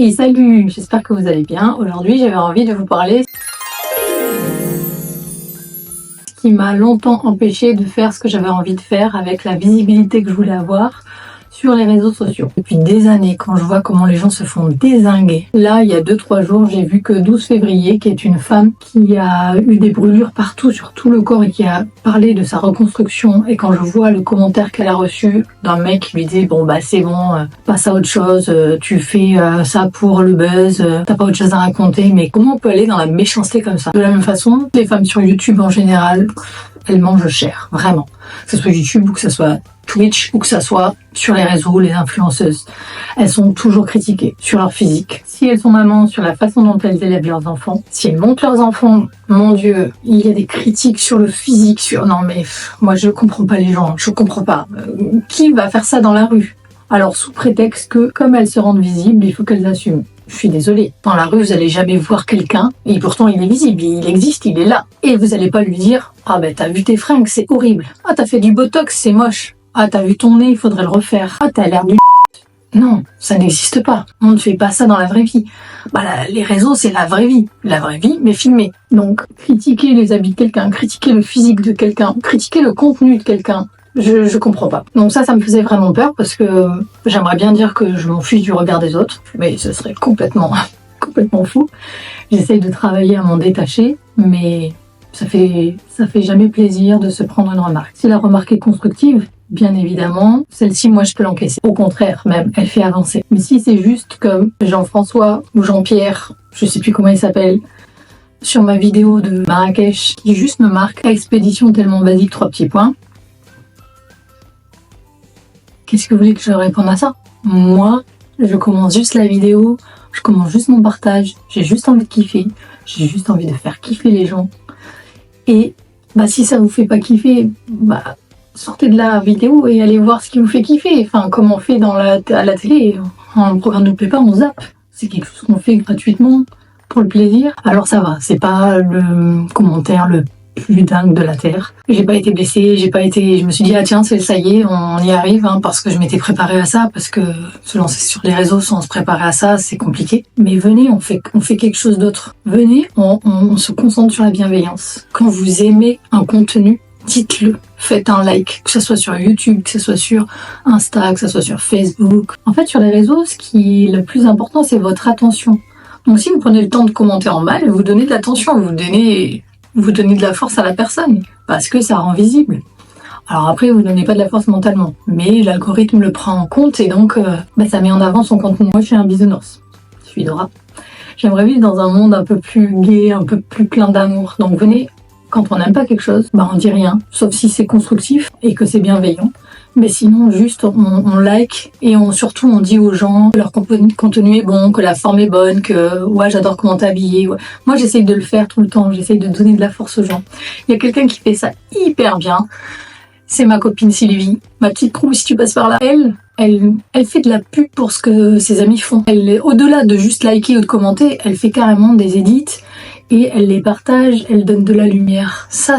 Hey, salut, j'espère que vous allez bien. Aujourd'hui, j'avais envie de vous parler ce qui m'a longtemps empêché de faire ce que j'avais envie de faire avec la visibilité que je voulais avoir sur les réseaux sociaux. Depuis des années, quand je vois comment les gens se font dézinguer. Là, il y a 2-3 jours, j'ai vu que 12 février, qui est une femme qui a eu des brûlures partout sur tout le corps et qui a parlé de sa reconstruction. Et quand je vois le commentaire qu'elle a reçu d'un mec qui lui dit bon bah c'est bon, passe à autre chose, tu fais ça pour le buzz, t'as pas autre chose à raconter. Mais comment on peut aller dans la méchanceté comme ça? De la même façon, les femmes sur YouTube en général, elles mangent cher, vraiment. Que ce soit YouTube ou que ce soit Twitch ou que ça soit sur les réseaux, les influenceuses, elles sont toujours critiquées sur leur physique. Si elles sont mamans, sur la façon dont elles élèvent leurs enfants. Si elles montent leurs enfants, mon Dieu, il y a des critiques sur le physique, sur... Non mais, moi je comprends pas les gens, je comprends pas. Qui va faire ça dans la rue? Alors sous prétexte que, comme elles se rendent visibles, il faut qu'elles assument. Je suis désolée. Dans la rue, vous allez jamais voir quelqu'un, et pourtant il est visible, il existe, il est là. Et vous allez pas lui dire, ah ben t'as vu tes fringues, c'est horrible. Ah t'as fait du botox, c'est moche. Ah t'as vu ton nez, il faudrait le refaire. Ah t'as l'air du... Non, ça n'existe pas. On ne fait pas ça dans la vraie vie. Bah les réseaux, c'est la vraie vie, mais filmée. Donc critiquer les habits de quelqu'un, critiquer le physique de quelqu'un, critiquer le contenu de quelqu'un, je comprends pas. Donc ça me faisait vraiment peur parce que j'aimerais bien dire que je m'en fiche du regard des autres, mais ce serait complètement fou. J'essaye de travailler à m'en détacher, mais ça fait jamais plaisir de se prendre une remarque. Si la remarque est constructive, bien évidemment, celle-ci, moi, je peux l'encaisser. Au contraire, même, elle fait avancer. Mais si c'est juste comme Jean-François ou Jean-Pierre, je sais plus comment il s'appelle, sur ma vidéo de Marrakech, qui juste me marque expédition tellement basique, 3 petits points. Qu'est-ce que vous voulez que je réponde à ça? Moi, je commence juste la vidéo, je commence juste mon partage, j'ai juste envie de kiffer, j'ai juste envie de faire kiffer les gens. Et si ça vous fait pas kiffer, sortez de la vidéo et allez voir ce qui vous fait kiffer. Enfin, comme on fait à la télé, un programme ne plaît pas, on zappe. C'est quelque chose qu'on fait gratuitement, pour le plaisir. Alors ça va, c'est pas le commentaire le plus dingue de la terre. J'ai pas été blessée, je me suis dit, ah tiens, ça y est, on y arrive, parce que je m'étais préparée à ça, parce que se lancer sur les réseaux sans se préparer à ça, c'est compliqué. Mais venez, on fait quelque chose d'autre. Venez, on se concentre sur la bienveillance. Quand vous aimez un contenu, dites-le, faites un like, que ce soit sur YouTube, que ce soit sur Insta, que ce soit sur Facebook. En fait, sur les réseaux, ce qui est le plus important, c'est votre attention. Donc si vous prenez le temps de commenter en mal, vous donnez de l'attention, vous donnez de la force à la personne, parce que ça rend visible. Alors après, vous ne donnez pas de la force mentalement, mais l'algorithme le prend en compte et donc ça met en avant son contenu. Moi, je suis un bisounours, je suis Dora. J'aimerais vivre dans un monde un peu plus gai, un peu plus plein d'amour. Donc venez, quand on n'aime pas quelque chose, on dit rien, sauf si c'est constructif et que c'est bienveillant. Mais sinon, juste on like et surtout on dit aux gens que leur contenu est bon, que la forme est bonne, que ouais j'adore comment t'es habillée. Ouais. Moi j'essaye de le faire tout le temps, j'essaye de donner de la force aux gens. Il y a quelqu'un qui fait ça hyper bien, c'est ma copine Sylvie, ma petite crew si tu passes par là. Elle fait de la pub pour ce que ses amis font. Elle, au-delà de juste liker ou de commenter, elle fait carrément des edits et elle les partage, elle donne de la lumière. Ça,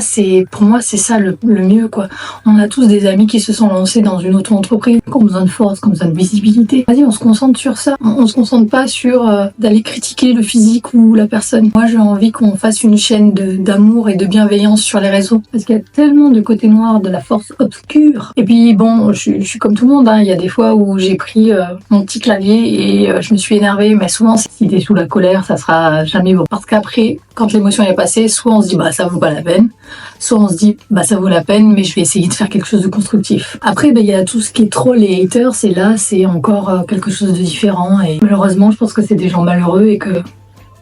pour moi, c'est ça le mieux, quoi. On a tous des amis qui se sont lancés dans une auto-entreprise, qui ont besoin de force, qui ont besoin de visibilité. Vas-y, on se concentre sur ça. On se concentre pas sur d'aller critiquer le physique ou la personne. Moi, j'ai envie qu'on fasse une chaîne d'amour et de bienveillance sur les réseaux. Parce qu'il y a tellement de côté noir, de la force obscure. Et puis, bon, je suis comme tout le monde, Il y a des fois où j'ai pris mon petit clavier et je me suis énervée. Mais souvent, si t'es sous la colère, ça sera jamais bon. Parce qu'après, quand l'émotion est passée, soit on se dit ça vaut pas la peine, soit on se dit ça vaut la peine, mais je vais essayer de faire quelque chose de constructif. Après, il y a tout ce qui est troll et haters, et là, c'est encore quelque chose de différent. Et malheureusement, je pense que c'est des gens malheureux et que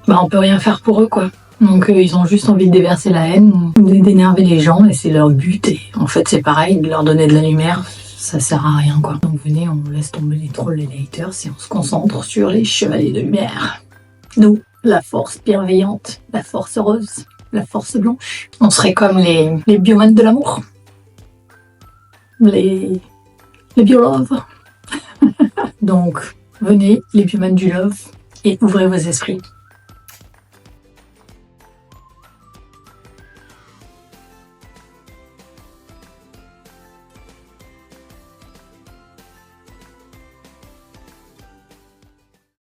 on peut rien faire pour eux, quoi. Donc ils ont juste envie de déverser la haine, d'énerver les gens, et c'est leur but. Et en fait, c'est pareil, de leur donner de la lumière, ça sert à rien, quoi. Donc venez, on laisse tomber les trolls et les haters et on se concentre sur les chevaliers de lumière. Nous, la force bienveillante, la force rose, la force blanche. On serait comme les biomanes de l'amour. Les bioloves. Donc, venez, les biomanes du love, et ouvrez vos esprits.